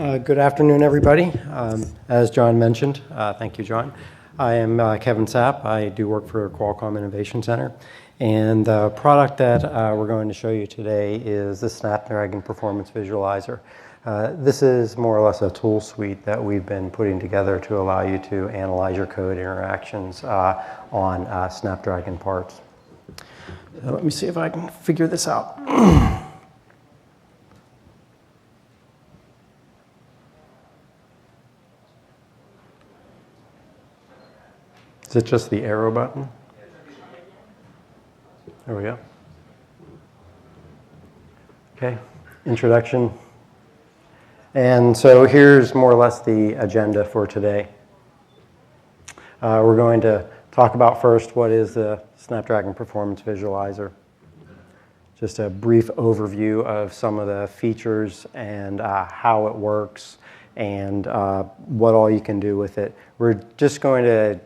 Good afternoon, everybody. As John mentioned, thank you, John. I am Kevin Sapp. I do work for Qualcomm Innovation Center. And the product that we're going to show you today is the Snapdragon Performance Visualizer. This is more or less a tool suite that we've been putting together to allow you to analyze your code interactions on Snapdragon parts. So let me see if I can figure this out. Is it just the arrow button? There we go. Okay, introduction. And so here's more or less the agenda for today. We're going to talk about first what is the Snapdragon Performance Visualizer. Just a brief overview of some of the features and how it works and what all you can do with it. We're just going to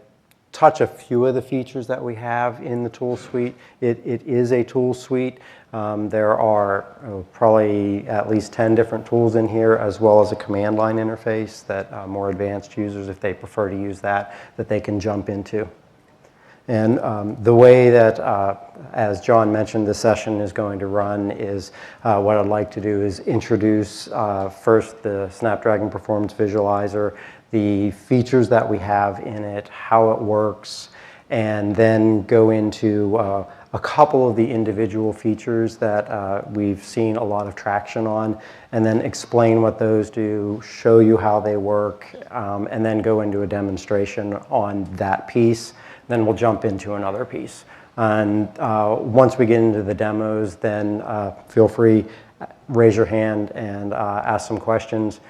touch a few of the features that we have in the tool suite. It is a tool suite. There are probably at least 10 different tools in here, as well as a command line interface that more advanced users, if they prefer to use that they can jump into. And the way that, as John mentioned, the session is going to run is what I'd like to do is introduce first the Snapdragon Performance Visualizer, the features that we have in it, how it works, and then go into a couple of the individual features that we've seen a lot of traction on, and then explain what those do, show you how they work, and then go into a demonstration on that piece. Then we'll jump into another piece. And once we get into the demos, then feel free, raise your hand and ask some questions.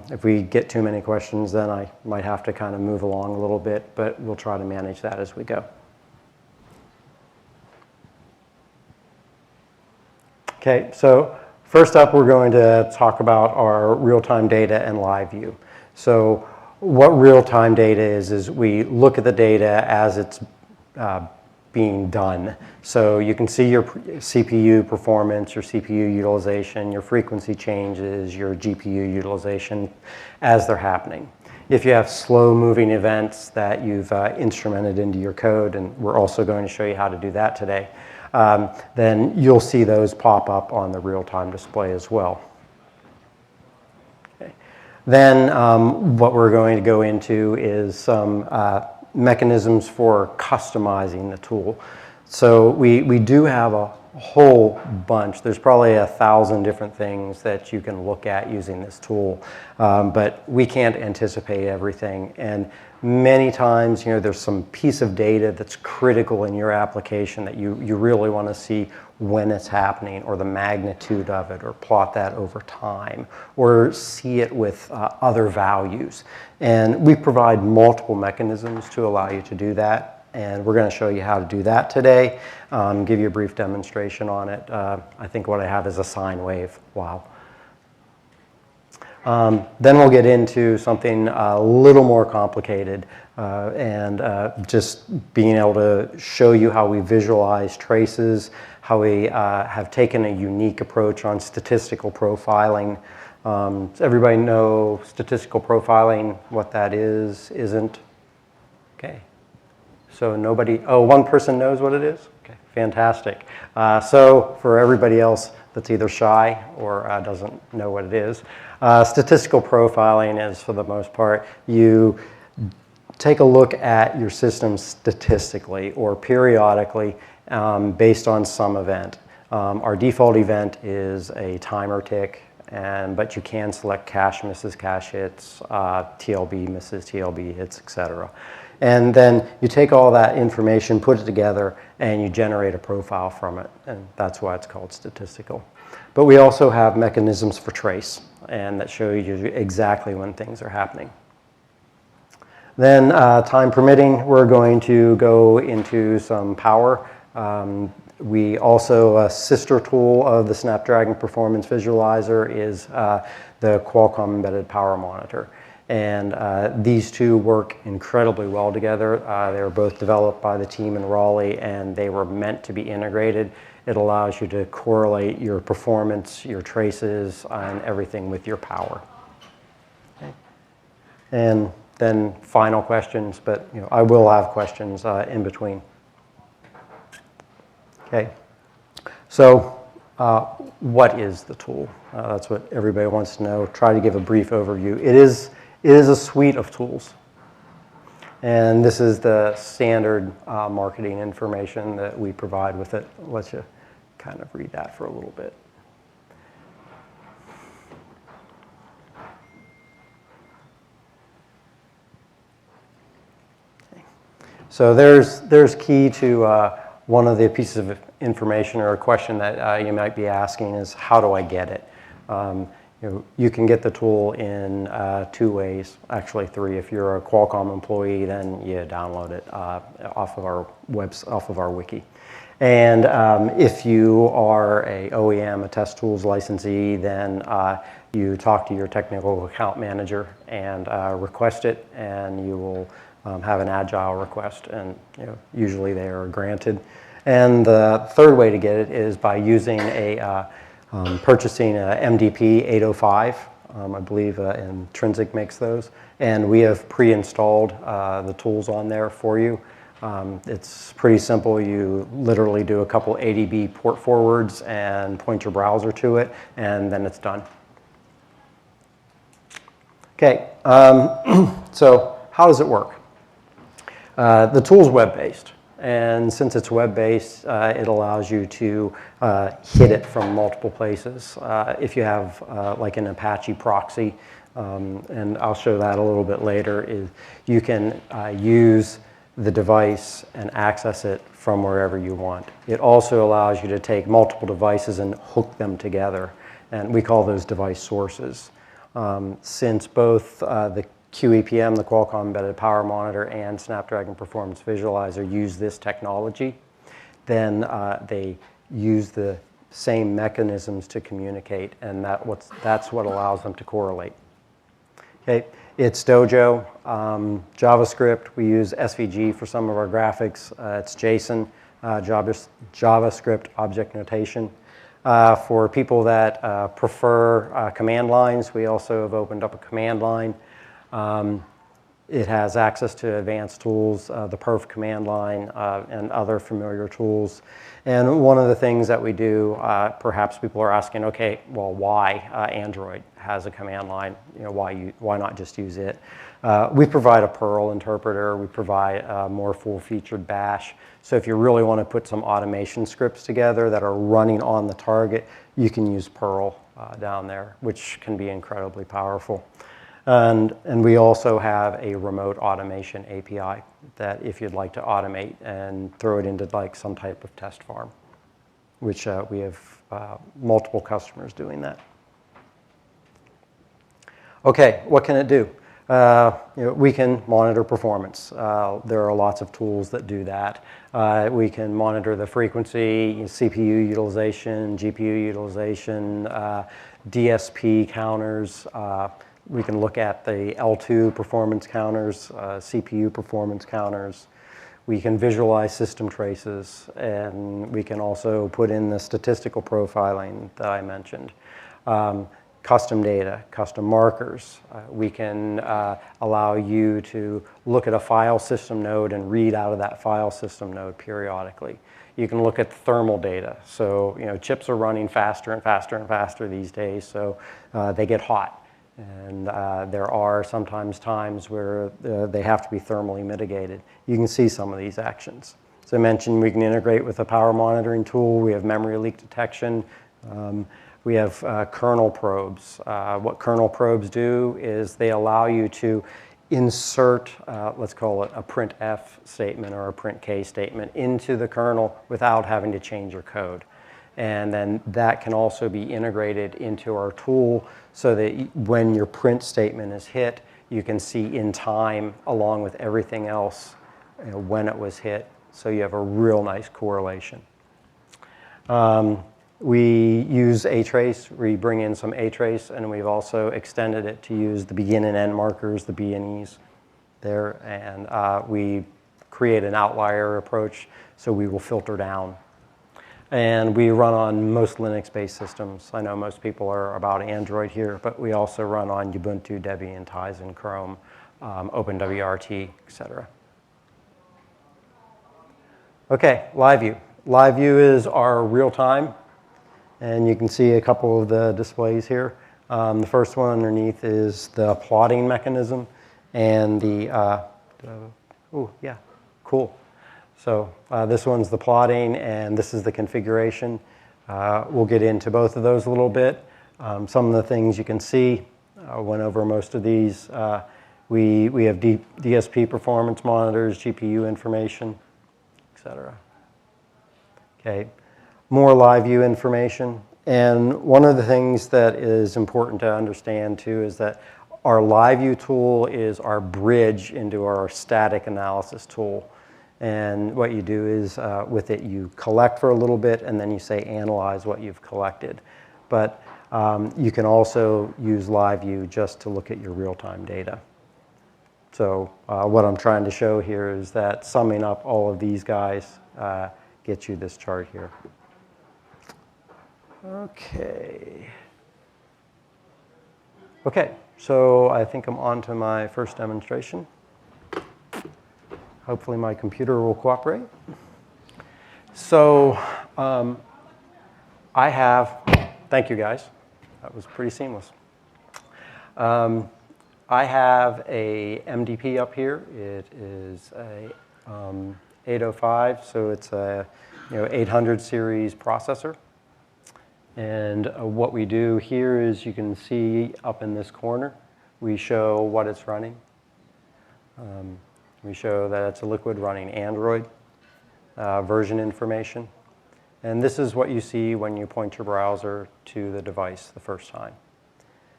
If we get too many questions, then I might have to kind of move along a little bit, but we'll try to manage that as we go. Okay, so first up, we're going to talk about our real-time data and live view. So what real-time data is we look at the data as it's being done. So you can see your CPU performance, your CPU utilization, your frequency changes, your GPU utilization as they're happening. If you have slow-moving events that you've instrumented into your code, and we're also going to show you how to do that today, then you'll see those pop up on the real-time display as well. Okay. Then what we're going to go into is some mechanisms for customizing the tool. So we do have a whole bunch. There's probably 1,000 different things that you can look at using this tool, but we can't anticipate everything. And many times, there's some piece of data that's critical in your application that you really want to see when it's happening, or the magnitude of it, or plot that over time, or see it with other values. And we provide multiple mechanisms to allow you to do that. And we're going to show you how to do that today, give you a brief demonstration on it. I think what I have is a sine wave. Wow. Then we'll get into something a little more complicated and just being able to show you how we visualize traces, how we have taken a unique approach on statistical profiling. Does everybody know statistical profiling, what that is, isn't? Okay. So nobody, one person knows what it is? Okay, fantastic. So for everybody else that's either shy or doesn't know what it is, statistical profiling is, for the most part, you take a look at your system statistically or periodically based on some event. Our default event is a timer tick, but you can select cache misses, cache hits, TLB misses, TLB hits, etc. And then you take all that information, put it together, and you generate a profile from it. And that's why it's called statistical. But we also have mechanisms for trace, and that show you exactly when things are happening. Then, time permitting, we're going to go into some power. We also, a sister tool of the Snapdragon Performance Visualizer is the Qualcomm Embedded Power Monitor. And these two work incredibly well together. They were both developed by the team in Raleigh, and they were meant to be integrated. It allows you to correlate your performance, your traces, and everything with your power. And then final questions, but I will have questions in between. Okay, so what is the tool? That's what everybody wants to know. Try to give a brief overview. It is a suite of tools. And this is the standard marketing information that we provide with it. I'll let you kind of read that for a little bit. Okay. So there's key to one of the pieces of information or a question that you might be asking is, how do I get it? You can get the tool in 2 ways, actually 3. If you're a Qualcomm employee, then you download it off of our wiki. And if you are a OEM, a test tools licensee, then you talk to your technical account manager and request it, and you will have an agile request, and usually they are granted. And the third way to get it is by using purchasing a MDP 805. I believe Intrinsic makes those. And we have pre-installed the tools on there for you. It's pretty simple. You literally do a couple ADB port forwards and point your browser to it, and then it's done. Okay, so how does it work? The tool's web-based. And since it's web-based, it allows you to hit it from multiple places. If you have like an Apache proxy, and I'll show that a little bit later, is you can use the device and access it from wherever you want. It also allows you to take multiple devices and hook them together, and we call those device sources. Since both the QEPM, the Qualcomm Embedded Power Monitor, and Snapdragon Performance Visualizer use this technology, then they use the same mechanisms to communicate, and that's what allows them to correlate. Okay, it's Dojo, JavaScript. We use SVG for some of our graphics. It's JSON, JavaScript object notation. For people that prefer command lines, we also have opened up a command line. It has access to advanced tools, the perf command line, and other familiar tools. And one of the things that we do, perhaps people are asking, okay, well, why Android has a command line? Why not just use it? We provide a Perl interpreter. We provide a more full-featured Bash. So if you really want to put some automation scripts together that are running on the target, you can use Perl down there, which can be incredibly powerful. And we also have a remote automation API that if you'd like to automate and throw it into like some type of test farm, which we have multiple customers doing that. Okay, what can it do? We can monitor performance. There are lots of tools that do that. We can monitor the frequency, CPU utilization, GPU utilization, DSP counters. We can look at the L2 performance counters, CPU performance counters. We can visualize system traces, and we can also put in the statistical profiling that I mentioned. Custom data, custom markers. We can allow you to look at a file system node and read out of that file system node periodically. You can look at thermal data. So, chips are running faster and faster and faster these days, so they get hot. And there are sometimes times where they have to be thermally mitigated. You can see some of these actions. As I mentioned, we can integrate with a power monitoring tool. We have memory leak detection. We have kernel probes. What kernel probes do is they allow you to insert, let's call it a printf statement or a printk statement into the kernel without having to change your code. And then that can also be integrated into our tool so that when your print statement is hit, you can see in time along with everything else when it was hit. So you have a real nice correlation. We use A-trace. We bring in some A-trace, and we've also extended it to use the begin and end markers, the B and E's there. And we create an outlier approach, so we will filter down. And we run on most Linux-based systems. I know most people are about Android here, but we also run on Ubuntu, Debian, Tizen, Chrome, OpenWRT, etc. Okay, live view. Live view is our real time, and you can see a couple of the displays here. The first one underneath is the plotting mechanism, and oh yeah, cool. So this one's the plotting, and this is the configuration. We'll get into both of those a little bit. Some of the things you can see, I went over most of these. We have DSP performance monitors, GPU information, etc. Okay, more live view information. And one of the things that is important to understand too is that our live view tool is our bridge into our static analysis tool. And what you do is with it, you collect for a little bit, and then you say analyze what you've collected. But you can also use live view just to look at your real-time data. So what I'm trying to show here is that summing up all of these guys gets you this chart here. Okay. Okay, so I think I'm on to my first demonstration. Hopefully my computer will cooperate. So thank you guys. That was pretty seamless. I have a MDP up here. It is a 805, so it's a 800 series processor. And what we do here is you can see up in this corner, we show what it's running. We show that it's a Liquid running Android, version information. And this is what you see when you point your browser to the device the first time.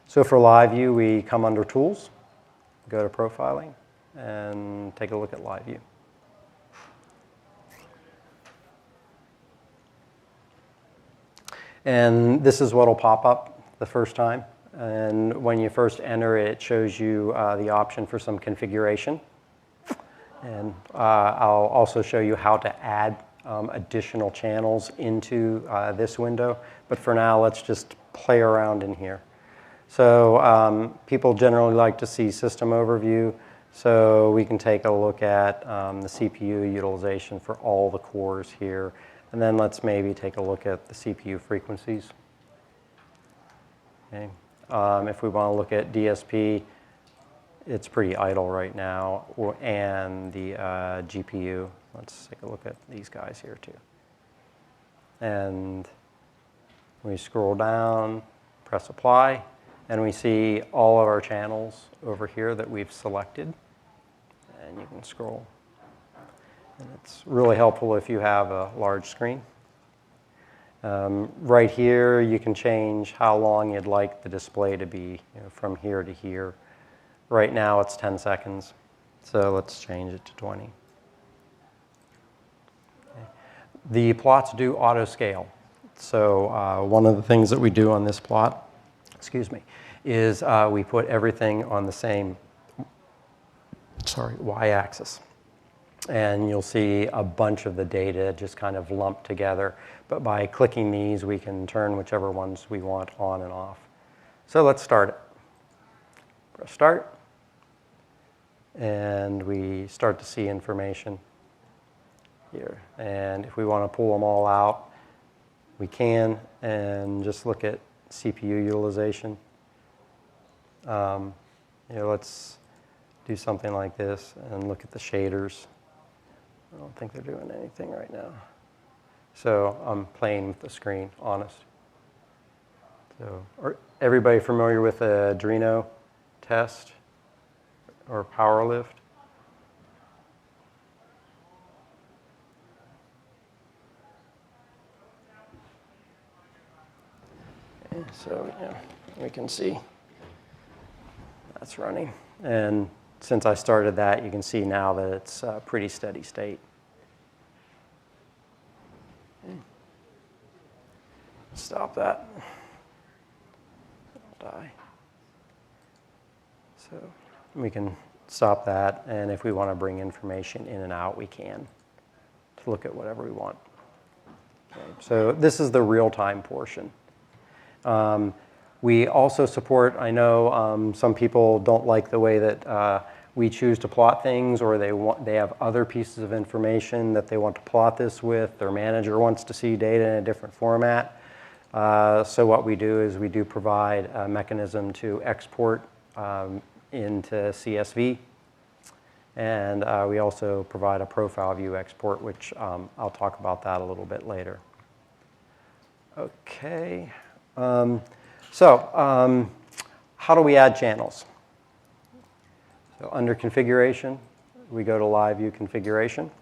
So for live view, we come under Tools, go to Profiling, and take a look at live view. And this is what will pop up the first time. And when you first enter it, it shows you the option for some configuration. And I'll also show you how to add additional channels into this window. But for now, let's just play around in here. So people generally like to see system overview. So we can take a look at the CPU utilization for all the cores here. And then let's maybe take a look at the CPU frequencies. Okay. If we want to look at DSP, it's pretty idle right now, and the GPU. Let's take a look at these guys here too. And we scroll down, press apply, and we see all of our channels over here that we've selected. And you can scroll. And it's really helpful if you have a large screen. Right here, you can change how long you'd like the display to be, from here to here. Right now, it's 10 seconds, so let's change it to 20. Okay. The plots do auto scale. So one of the things that we do on this plot, is we put everything on the same, y-axis. And you'll see a bunch of the data just kind of lumped together. But by clicking these, we can turn whichever ones we want on and off. So let's start it. Press start. And we start to see information here. And if we want to pull them all out, we can. And just look at CPU utilization. Let's do something like this and look at the shaders. I don't think they're doing anything right now. So I'm playing with the screen, honest. So, everybody familiar with a Adreno test or power lift? Okay, so we can see that's running. And since I started that, you can see now that it's a pretty steady state. Okay. Stop that. Don't die. So we can stop that, and if we want to bring information in and out, we can to look at whatever we want. So this is the real-time portion. We also support, I know some people don't like the way that we choose to plot things, or they have other pieces of information that they want to plot this with. Their manager wants to see data in a different format. So what we do is we do provide a mechanism to export into CSV. And we also provide a profile view export, which I'll talk about that a little bit later. Okay. How do we add channels? So under configuration, we go to live view configuration.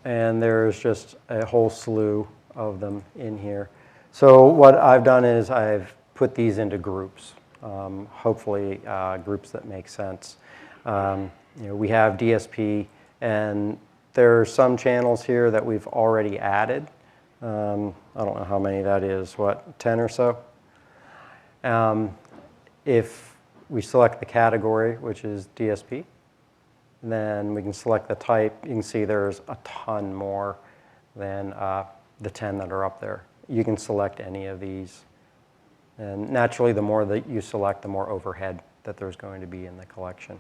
And there's just a whole slew of them in here. So what I've done is I've put these into groups, hopefully groups that make sense. We have DSP, and there are some channels here that we've already added. I don't know how many that is, 10 or so? If we select the category, which is DSP, then we can select the type. You can see there's a ton more than the 10 that are up there. You can select any of these. And naturally, the more that you select, the more overhead that there's going to be in the collection.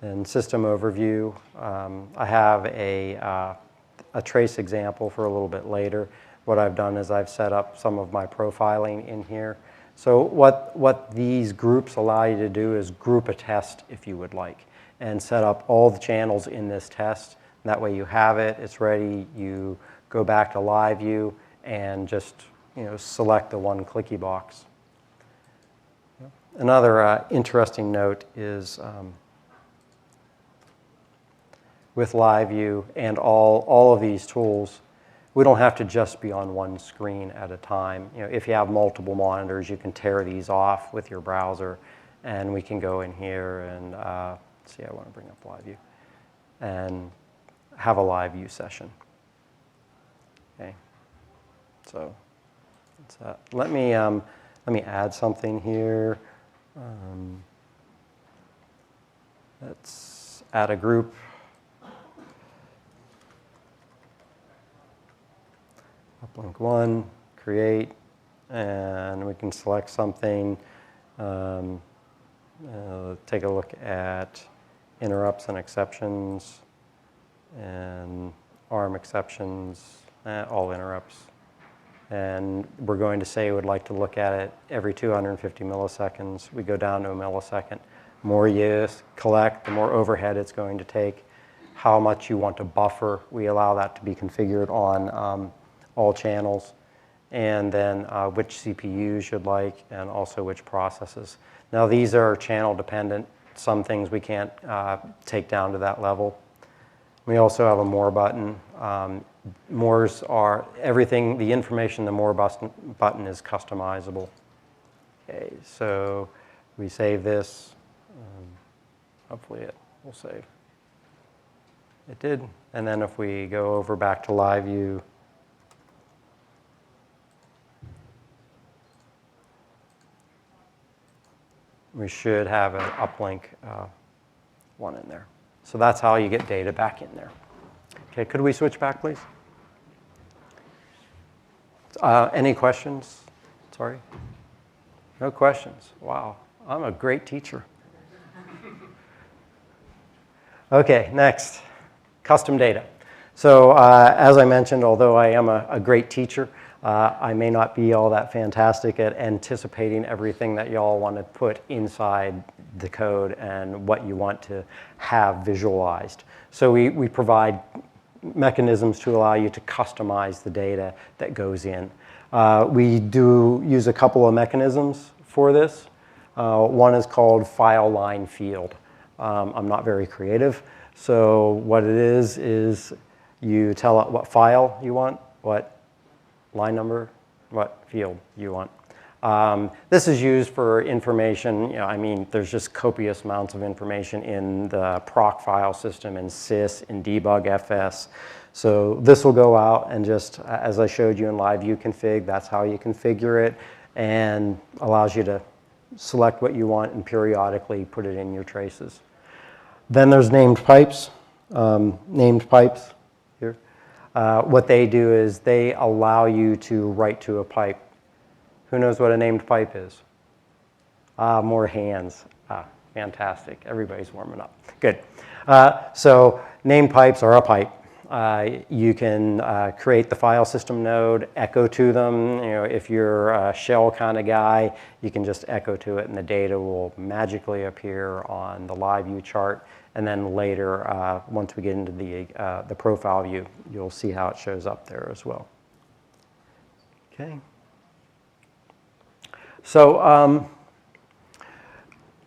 And system overview, I have a trace example for a little bit later. What I've done is I've set up some of my profiling in here. So what these groups allow you to do is group a test if you would like, and set up all the channels in this test. That way you have it, it's ready, you go back to live view and just select the one clicky box. Another interesting note is with live view and all of these tools, we don't have to just be on one screen at a time. If you have multiple monitors, you can tear these off with your browser, and we can go in here and see. I want to bring up live view and have a live view session. Okay, so let me add something here. Let's add a group. Uplink 1, create, and we can select something. Take a look at interrupts and exceptions, and ARM exceptions, all interrupts. And we're going to say we'd like to look at it every 250 milliseconds. We go down to a millisecond. The more you collect, the more overhead it's going to take. How much you want to buffer, we allow that to be configured on all channels, and then which CPUs you'd like, and also which processes. Now these are channel dependent. Some things we can't take down to that level. We also have a more button. Mores are everything, the information, the more button is customizable. Okay, so we save this. Hopefully it will save. It did. And then if we go over back to live view, we should have an uplink one in there. So that's how you get data back in there. Okay, could we switch back, please? Any questions? Sorry? No questions. Wow, I'm a great teacher. Okay, next, custom data. So as I mentioned, although I am a great teacher, I may not be all that fantastic at anticipating everything that y'all want to put inside the code and what you want to have visualized. So we provide mechanisms to allow you to customize the data that goes in. We do use a couple of mechanisms for this. One is called file line field. I'm not very creative, so what it is you tell it what file you want, what line number, what field you want. This is used for information. I mean, there's just copious amounts of information in the proc file system, in sys, in debug fs. So this will go out and just, as I showed you in live view config, that's how you configure it, and allows you to select what you want and periodically put it in your traces. Then there's named pipes. Named pipes here. What they do is they allow you to write to a pipe. Who knows what a named pipe is? More hands. Fantastic. Everybody's warming up. Good. So named pipes are a pipe. You can create the file system node, echo to them. You know, if you're a shell kind of guy, you can just echo to it, and the data will magically appear on the live view chart. And then later, once we get into the profile view, you'll see how it shows up there as well. Okay. So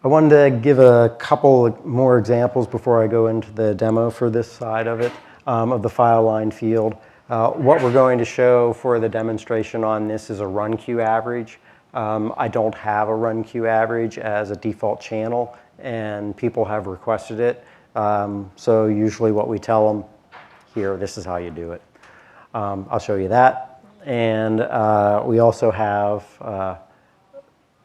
I wanted to give a couple more examples before I go into the demo for this side of it, of the file line field. What we're going to show for the demonstration on this is a run queue average. I don't have a run queue average as a default channel, and people have requested it. So usually what we tell them, here, this is how you do it. I'll show you that. And we also have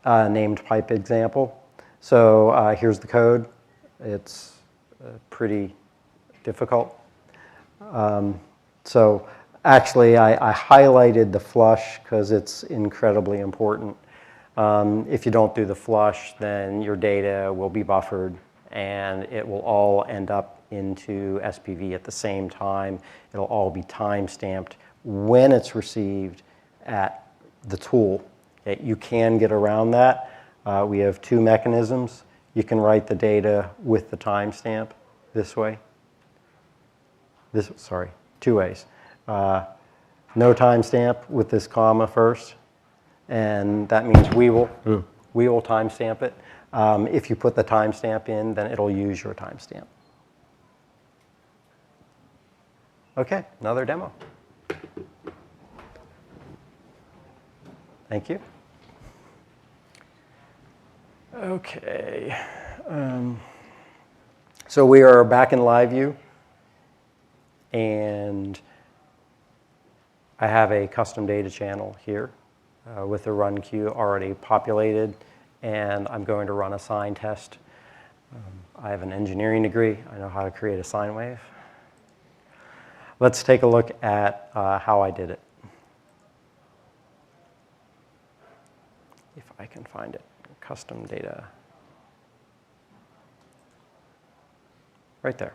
a named pipe example. So here's the code. It's pretty difficult. So actually, I highlighted the flush because it's incredibly important. If you don't do the flush, then your data will be buffered, and it will all end up into SPV at the same time. It'll all be time-stamped when it's received at the tool. Okay, you can get around that. We have two mechanisms. You can write the data with the timestamp this way. Two ways. No timestamp with this comma first, and that means we will timestamp it. If you put the timestamp in, then it'll use your timestamp. Okay, another demo. Thank you. Okay, so we are back in live view, and I have a custom data channel here with the run queue already populated, and I'm going to run a sine test. I have an engineering degree. I know how to create a sine wave. Let's take a look at how I did it. If I can find it. Custom data. Right there.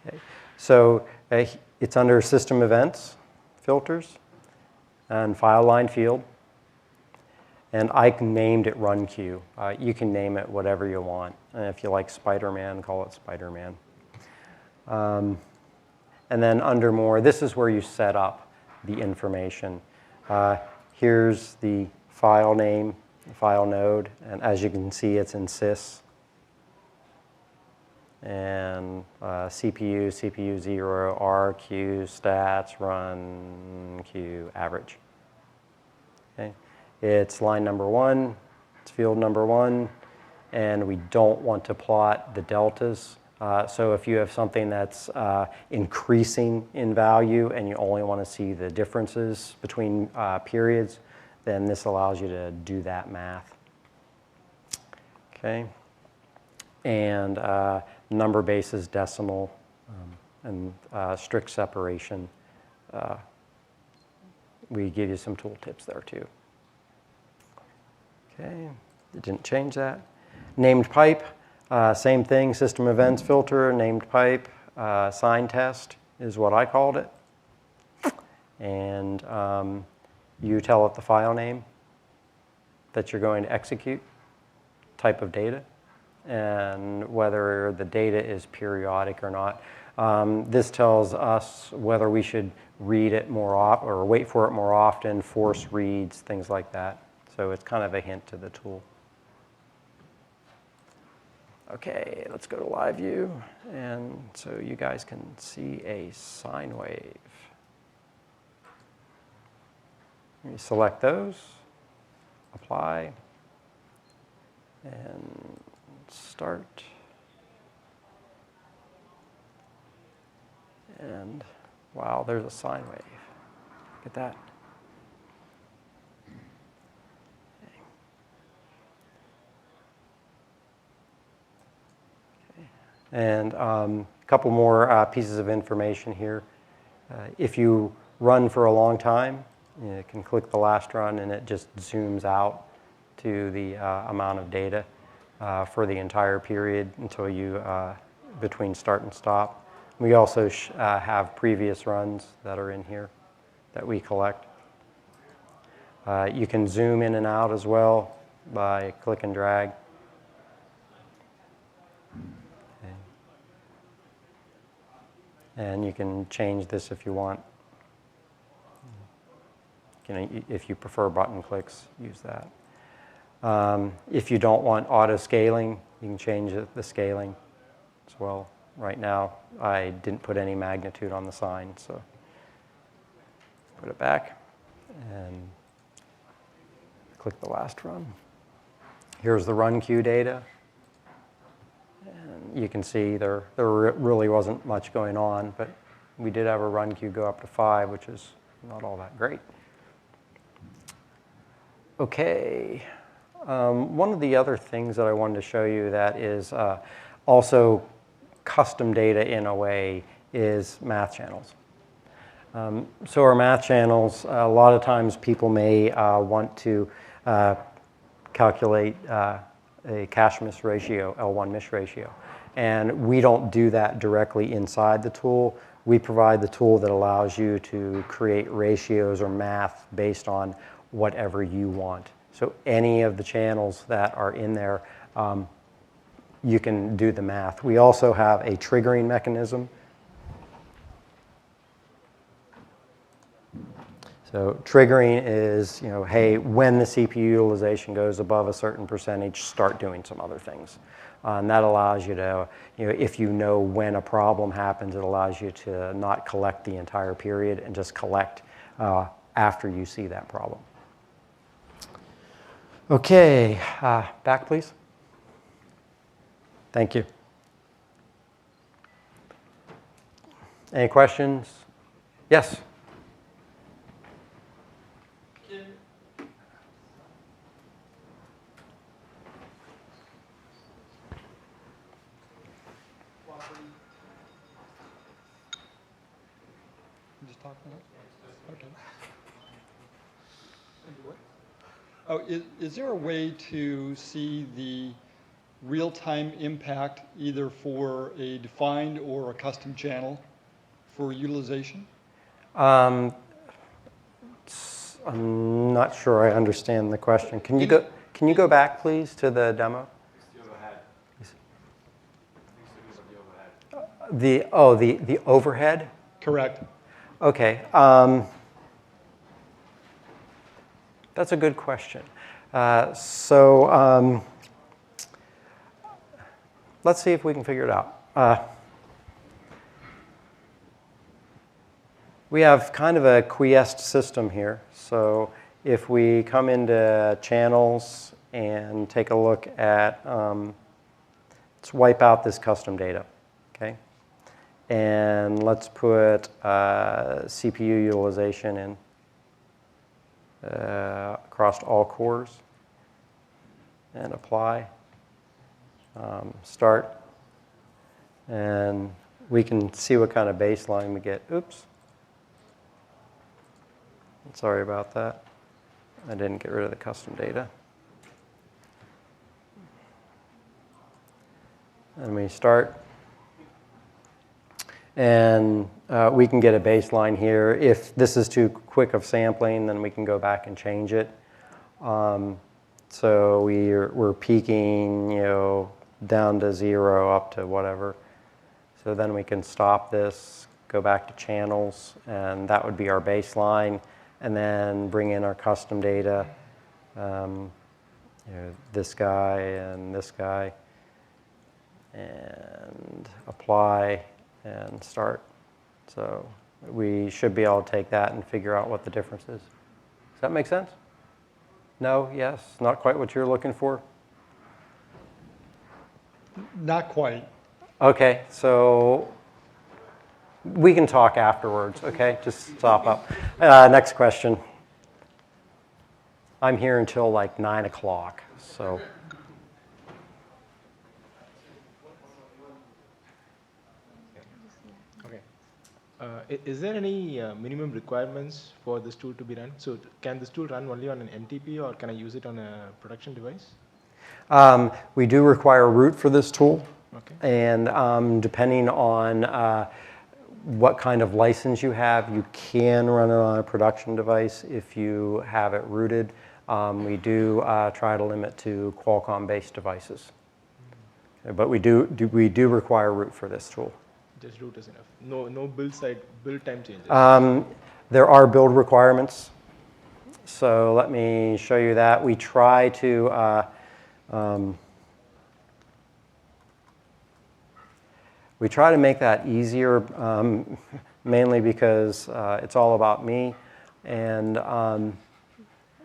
Okay. So it's under System Events, Filters, and File Line Field. And I named it Run Queue. You can name it whatever you want. And if you like Spider-Man, call it Spider-Man. And then under More, this is where you set up the information. Here's the file name, the file node, and as you can see, it's in sys. And CPU, CPU 0, RQ, stats, run, queue, average. Okay. It's line number 1, it's field number 1, and we don't want to plot the deltas. So if you have something that's increasing in value and you only want to see the differences between periods, then this allows you to do that math. Okay. And number basis, decimal, and strict separation. We give you some tool tips there too. Okay, it didn't change that. Named pipe, same thing, system events filter, named pipe, sign test is what I called it. And you tell it the file name that you're going to execute, type of data, and whether the data is periodic or not. This tells us whether we should read it more often or wait for it more often, force reads, things like that. So it's kind of a hint to the tool. Okay, let's go to live view, and so you guys can see a sine wave. You select those, apply, and start. And wow, there's a sine wave. Look at that. Okay. And a couple more pieces of information here. If you run for a long time, you can click the last run and it just zooms out to the amount of data for the entire period until you, between start and stop. We also have previous runs that are in here that we collect. You can zoom in and out as well by click and drag. Okay. And you can change this if you want. You know, if you prefer button clicks, use that. If you don't want auto scaling, you can change the scaling as well. Right now, I didn't put any magnitude on the sign, so put it back and click the last run. Here's the run queue data. And you can see there really wasn't much going on, but we did have a run queue go up to 5, which is not all that great. Okay. One of the other things that I wanted to show you that is also custom data in a way is math channels. So our math channels, a lot of times people may want to calculate a cache miss ratio, L1 miss ratio. And we don't do that directly inside the tool. We provide the tool that allows you to create ratios or math based on whatever you want. So any of the channels that are in there, you can do the math. We also have a triggering mechanism. So triggering is, you know, hey, when the CPU utilization goes above a certain percentage, start doing some other things. And that allows you to, you know, if you know when a problem happens, it allows you to not collect the entire period and just collect after you see that problem. Okay, back please. Thank you. Any questions? Yes? Just talk about it? Okay. Oh, is there a way to see the real-time impact either for a defined or a custom channel for utilization? I'm not sure I understand the question. Can you go back, please, to the demo? The overhead. The overhead? Correct. Okay. That's a good question. So let's see if we can figure it out. We have kind of a quiesced system here. So if we come into channels and take a look at, let's wipe out this custom data, okay? And let's put CPU utilization in across all cores and apply, start, and we can see what kind of baseline we get. Oops. Sorry about that. I didn't get rid of the custom data. And we start. And we can get a baseline here. If this is too quick of sampling, then we can go back and change it. So we're peaking, you know, down to 0 up to whatever. So then we can stop this, go back to channels, and that would be our baseline. And then bring in our custom data, you know, this guy and this guy, and apply and start. So we should be able to take that and figure out what the difference is. Does that make sense? No? Yes? Not quite what you're looking for? Not quite. Okay, so we can talk afterwards, okay? Just stop up. Next question. I'm here until like 9 o'clock, so. Is there any minimum requirements for this tool to be run? So can this tool run only on an MTP, or can I use it on a production device? We do require root for this tool. Okay. And depending on what kind of license you have, you can run it on a production device if you have it rooted. We do try to limit to Qualcomm-based devices. But we do require root for this tool. Just root is enough. No build time changes. There are build requirements. So let me show you that. We try to make that easier, mainly because it's all about me, and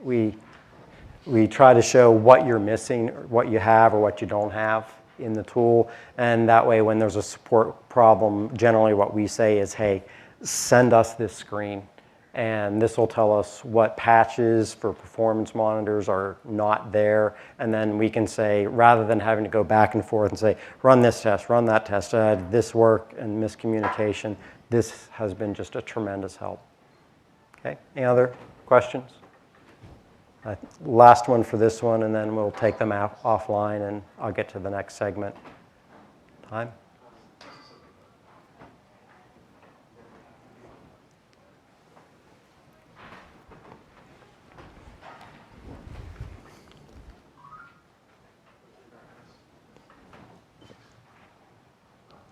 we try to show what you're missing, what you have, or what you don't have in the tool, and that way when there's a support problem, generally what we say is, hey, send us this screen, and this will tell us what patches for performance monitors are not there, and then we can say, rather than having to go back and forth and say, run this test, run that test, did this work, and miscommunication, this has been just a tremendous help. Okay, any other questions? Last one for this one, and then we'll take them out offline, and I'll get to the next segment. Time?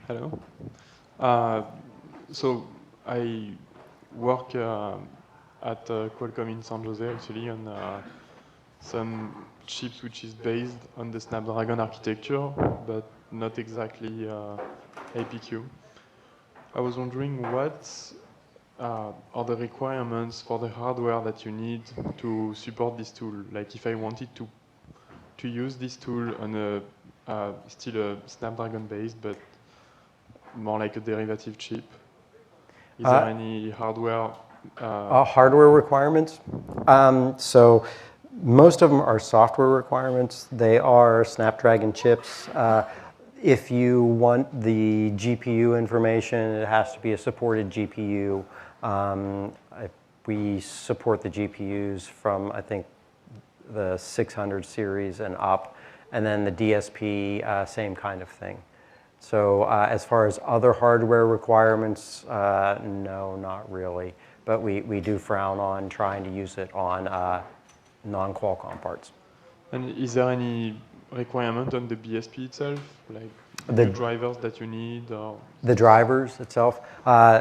Hello. So I work at Qualcomm in San Jose, actually, on some chips which is based on the Snapdragon architecture, but not exactly APQ. I was wondering what are the requirements for the hardware that you need to support this tool? Like if I wanted to use this tool on a still a Snapdragon based, but more like a derivative chip, is there any hardware? Hardware requirements. So most of them are software requirements. They are Snapdragon chips. If you want the GPU information, it has to be a supported GPU. We support the GPUs from, I think, the 600 series and up, and then the DSP, same kind of thing. So as far as other hardware requirements, no, not really. But we do frown on trying to use it on non-Qualcomm parts. And is there any requirement on the BSP itself, like the drivers that you need? Or the drivers itself?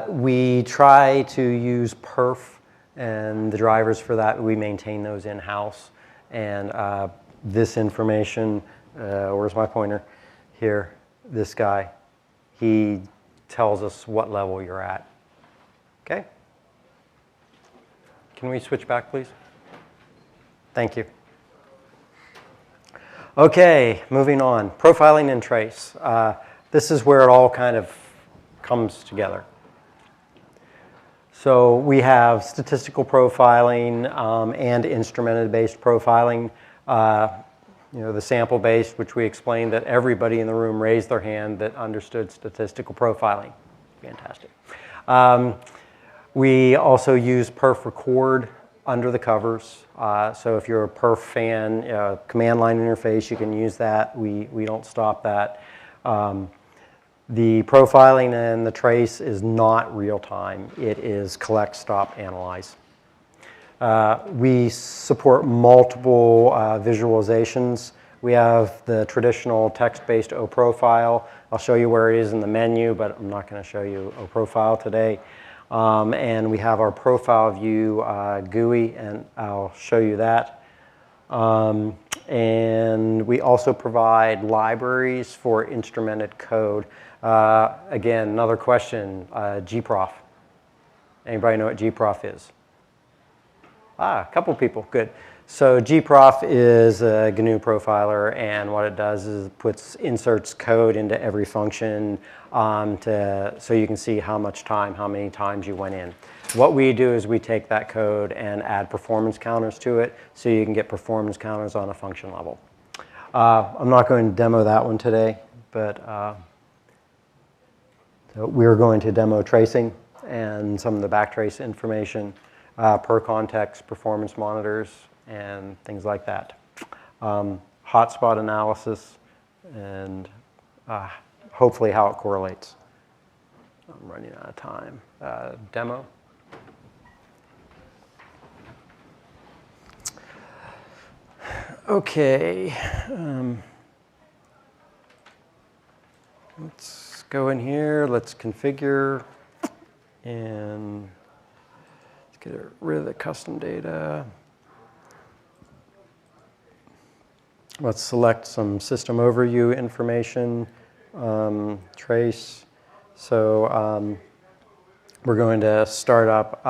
We try to use perf, and the drivers for that, we maintain those in-house. And this information, where's my pointer? Here, this guy, he tells us what level you're at. Okay? Can we switch back, please? Thank you. Okay, moving on. Profiling and trace. This is where it all kind of comes together. So we have statistical profiling and instrumented-based profiling. The sample-based, which we explained that everybody in the room raised their hand that understood statistical profiling. Fantastic. We also use perf record under the covers. So if you're a perf fan, command line interface, you can use that. We don't stop that. The profiling and the trace is not real time. It is collect, stop, analyze. We support multiple visualizations. We have the traditional text-based O-profile. I'll show you where it is in the menu, but I'm not going to show you O-profile today. And we have our profile view GUI, and I'll show you that. And we also provide libraries for instrumented code. Again, another question, gprof. Anybody know what gprof is? A couple people, good. So gprof is a GNU profiler, and what it does is it inserts code into every function so you can see how much time, how many times you went in. What we do is we take that code and add performance counters to it so you can get performance counters on a function level. I'm not going to demo that one today, but so we're going to demo tracing. and some of the backtrace information, per context performance monitors, and things like that. Hotspot analysis, and hopefully how it correlates. I'm running out of time. Demo. Okay. Let's go in here. Let's configure, and let's get rid of the custom data. Let's select some system overview information, trace. So we're going to start up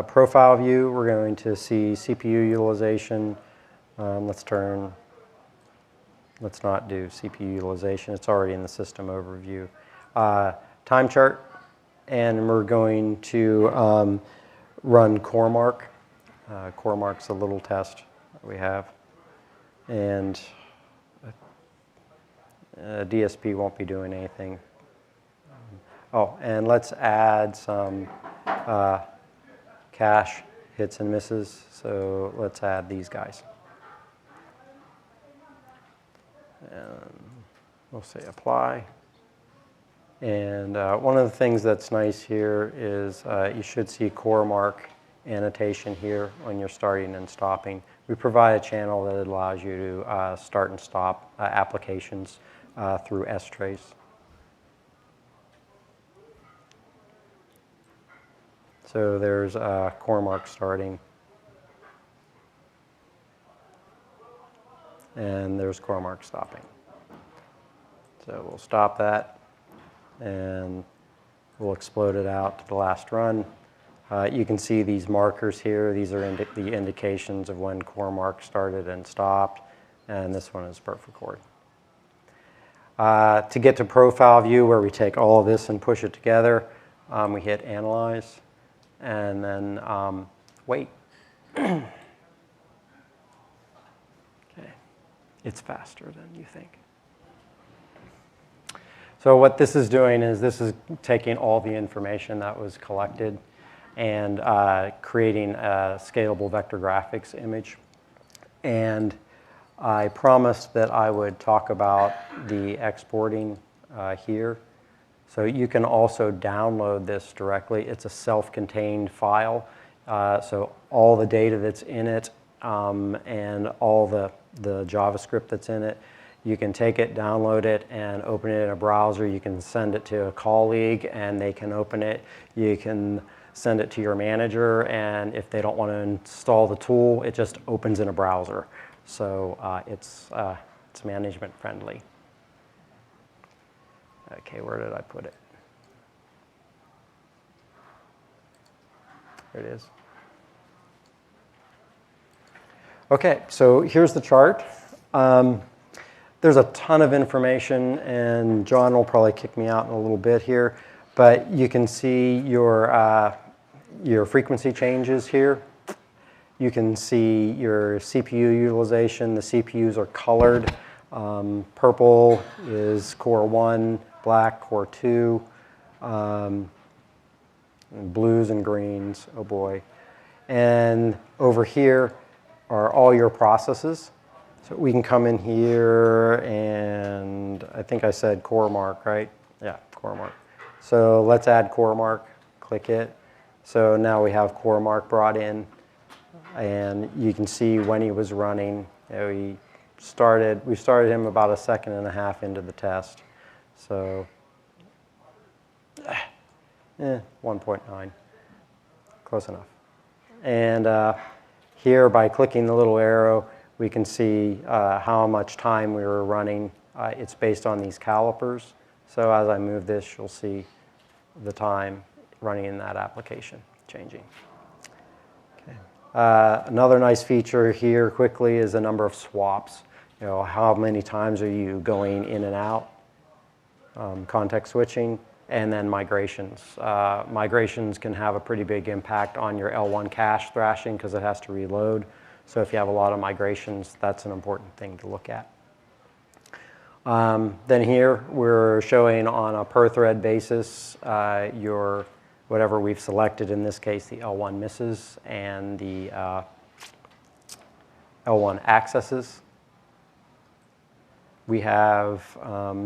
profile view. We're going to see CPU utilization. Let's not do CPU utilization. It's already in the system overview. Time chart, and we're going to run CoreMark. CoreMark's a little test that we have. And DSP won't be doing anything. Oh, and let's add some cache hits and misses. So let's add these guys. And we'll say apply. And one of the things that's nice here is you should see CoreMark annotation here when you're starting and stopping. We provide a channel that allows you to start and stop applications through strace. So there's CoreMark starting. And there's CoreMark stopping. So we'll stop that, and we'll explode it out to the last run. You can see these markers here. These are the indications of when CoreMark started and stopped, and this one is perfect chord. To get to profile view, where we take all of this and push it together, we hit analyze, and then wait. Okay, it's faster than you think. So what this is doing is this is taking all the information that was collected and creating a scalable vector graphics image. And I promised that I would talk about the exporting here. So you can also download this directly. It's a self-contained file. So all the data that's in it and all the JavaScript that's in it, you can take it, download it, and open it in a browser. You can send it to a colleague, and they can open it. You can send it to your manager, and if they don't want to install the tool, it just opens in a browser. So it's management friendly. Okay, where did I put it? There it is. Okay, so here's the chart. There's a ton of information, and John will probably kick me out in a little bit here, but you can see your frequency changes here. You can see your CPU utilization. The CPUs are colored. Purple is core 1, black core 2, and blues and greens, oh boy. And over here are all your processes. So we can come in here, and I think I said CoreMark, right? Yeah, CoreMark. So let's add CoreMark, click it. So now we have CoreMark brought in, and you can see when he was running. You know, we started him about 1.5 seconds into the test. So 1.9, close enough. And here, by clicking the little arrow, we can see how much time we were running. It's based on these calipers. So as I move this, you'll see the time running in that application changing. Okay. Another nice feature here quickly is the number of swaps. You know, how many times are you going in and out? Context switching, and then migrations. Migrations can have a pretty big impact on your L1 cache thrashing because it has to reload. So if you have a lot of migrations, that's an important thing to look at. Then here we're showing on a per thread basis your whatever we've selected, in this case the L1 misses and the L1 accesses. We have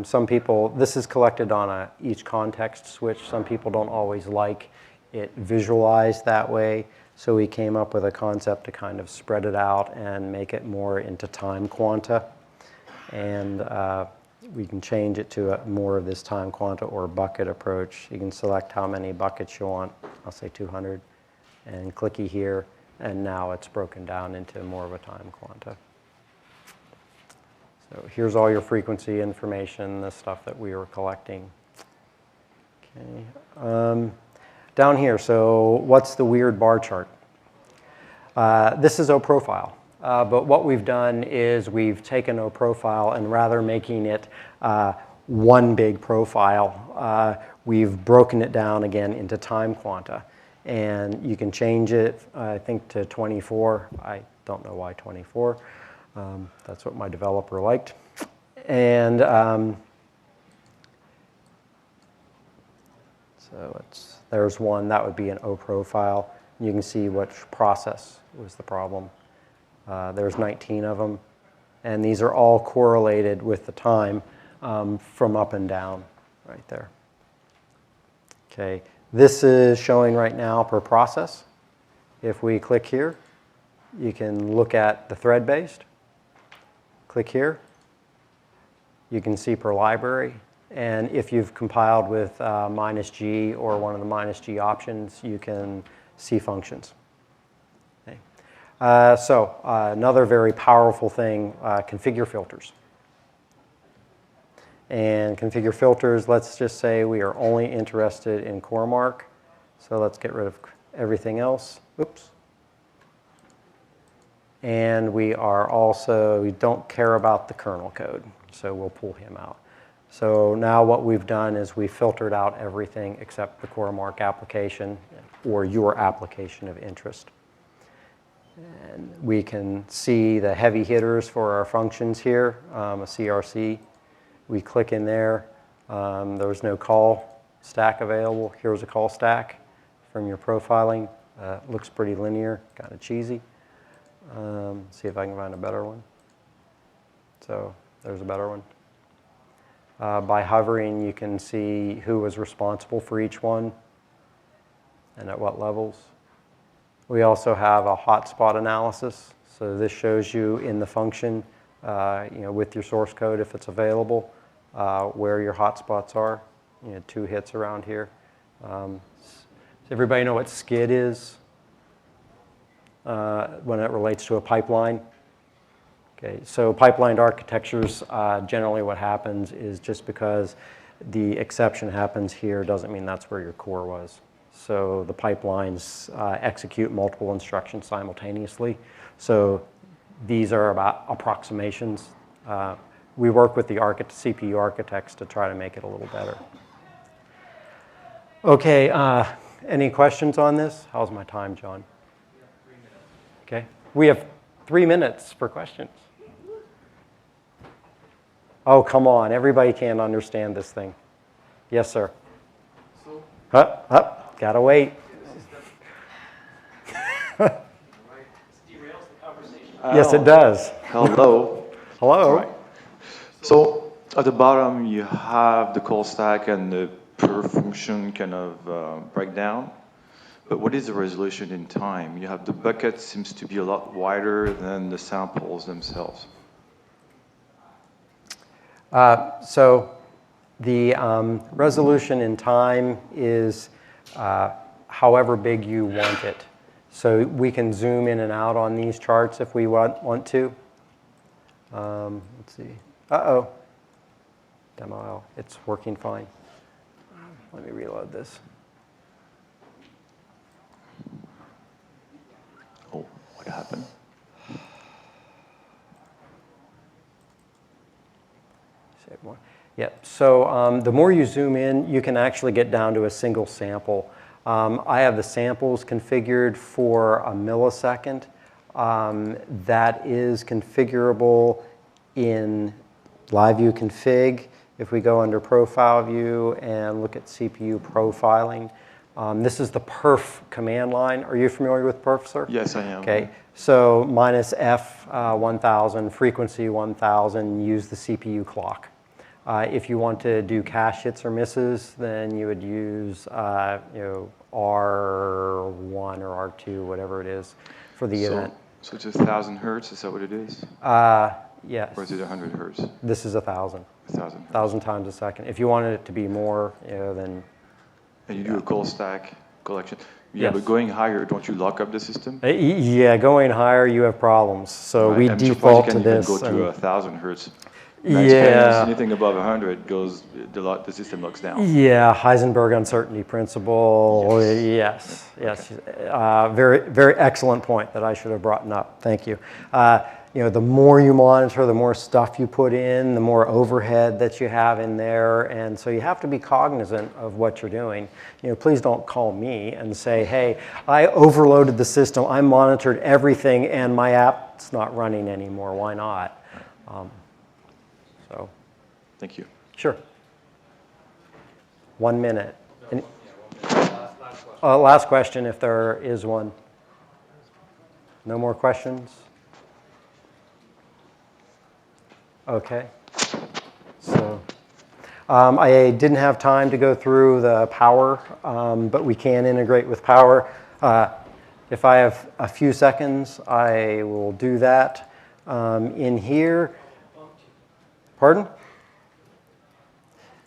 some people, this is collected on each context switch. Some people don't always like it visualized that way, so we came up with a concept to kind of spread it out and make it more into time quanta. And we can change it to more of this time quanta or bucket approach. You can select how many buckets you want. I'll say 200, and clicky here, and now it's broken down into more of a time quanta. So here's all your frequency information, the stuff that we were collecting. Okay. Down here, so what's the weird bar chart? This is O-profile. But what we've done is we've taken O-profile, and rather making it one big profile, we've broken it down again into time quanta. And you can change it, I think, to 24. I don't know why 24. That's what my developer liked. And so there's one. That would be an O-profile. You can see which process was the problem. There's 19 of them, and these are all correlated with the time from up and down right there. Okay, this is showing right now per process. If we click here, you can look at the thread-based. Click here. You can see per library, and if you've compiled with -G or one of the -G options, you can see functions. So another very powerful thing, configure filters. And configure filters, let's just say we are only interested in core mark. So let's get rid of everything else. Oops. And we don't care about the kernel code, so we'll pull him out. So now what we've done is we've filtered out everything except the core mark application or your application of interest. And we can see the heavy hitters for our functions here, a CRC. We click in there. There was no call stack available. Here's a call stack from your profiling. Looks pretty linear, kind of cheesy. See if I can find a better one. So there's a better one. By hovering, you can see who was responsible for each one and at what levels. We also have a hotspot analysis. So this shows you in the function, with your source code, if it's available, where your hotspots are. 2 hits around here. Does everybody know what SCID is when it relates to a pipeline? Okay, so pipelined architectures, generally what happens is just because the exception happens here doesn't mean that's where your core was. So the pipelines execute multiple instructions simultaneously. So these are about approximations. We work with the CPU architects to try to make it a little better. Okay, any questions on this? How's my time, John? Okay, we have 3 minutes for questions. Oh, come on, everybody can't understand this thing. Yes, sir. Gotta wait. Yes, it does. Hello. Hello. Right. So at the bottom, you have the call stack and the per function kind of breakdown. But what is the resolution in time? You have the bucket seems to be a lot wider than the samples themselves. So the resolution in time is however big you want it. So we can zoom in and out on these charts if we want to. Let's see. Uh-oh. Demo, it's working fine. Let me reload this. Oh, what happened? Save more. Yeah, so the more you zoom in, you can actually get down to a single sample. I have the samples configured for a millisecond. That is configurable in Live view config. If we go under profile view and look at CPU profiling, this is the perf command line. Are you familiar with perf, sir? Yes, I am. Okay, so minus F 1000, frequency 1000, use the CPU clock. If you want to do cache hits or misses, then you would use R1 or R2, whatever it is, for the event. So it's 1,000 hertz, is that what it is? Yes. Or is it 100 hertz? This is 1,000. 1,000 hertz. 1,000 times a second. If you wanted it to be more, then... And you do a call stack collection. Yeah, Yes. but going higher, don't you lock up the system? Yeah, going higher, you have problems. So Right, we I'm default surprised to you can this. even go to and- 1,000 hertz. My experience, Yeah. anything above 100 goes, the system locks down. Yeah, Heisenberg uncertainty principle. Yes. Very, very excellent point that I should have brought up. Thank you. The more you monitor, the more stuff you put in, the more overhead that you have in there, and so you have to be cognizant of what you're doing. Please don't call me and say, "Hey, I overloaded the system. I monitored everything, and my app's not running anymore. Why not?" So. Thank you. Sure. 1 minute. Last question, if there is one. No more questions? Okay. So I didn't have time to go through the power, but we can integrate with power. If I have a few seconds, I will do that. In here, pardon?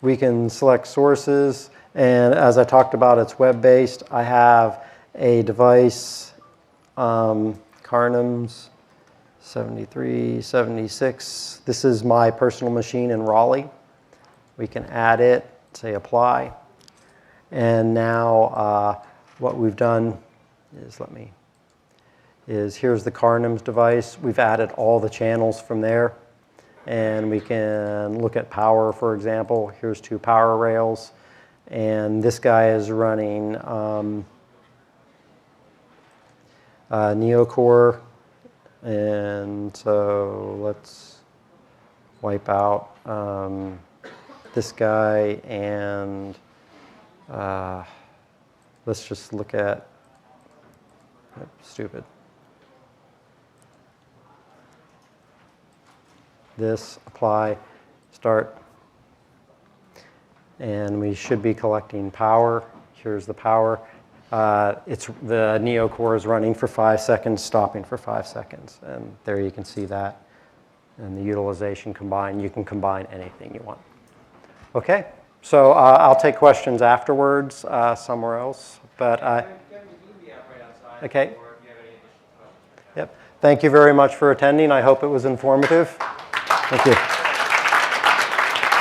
We can select sources, and as I talked about, it's web-based. I have a device, Carnum's 7376. This is my personal machine in Raleigh. We can add it, say apply, and now what we've done is here's the Carnum's device. We've added all the channels from there. And we can look at power, for example. Here's 2 power rails. And this guy is running NeoCore. And so let's wipe out this guy. And let's just look at, stupid. This, apply, start, and we should be collecting power. Here's the power. The NeoCore is running for 5 seconds, stopping for 5 seconds, and there you can see that. And the utilization combined, you can combine anything you want. Okay, so I'll take questions afterwards somewhere else, but okay. Yep. Thank you very much for attending. I hope it was informative. Thank you.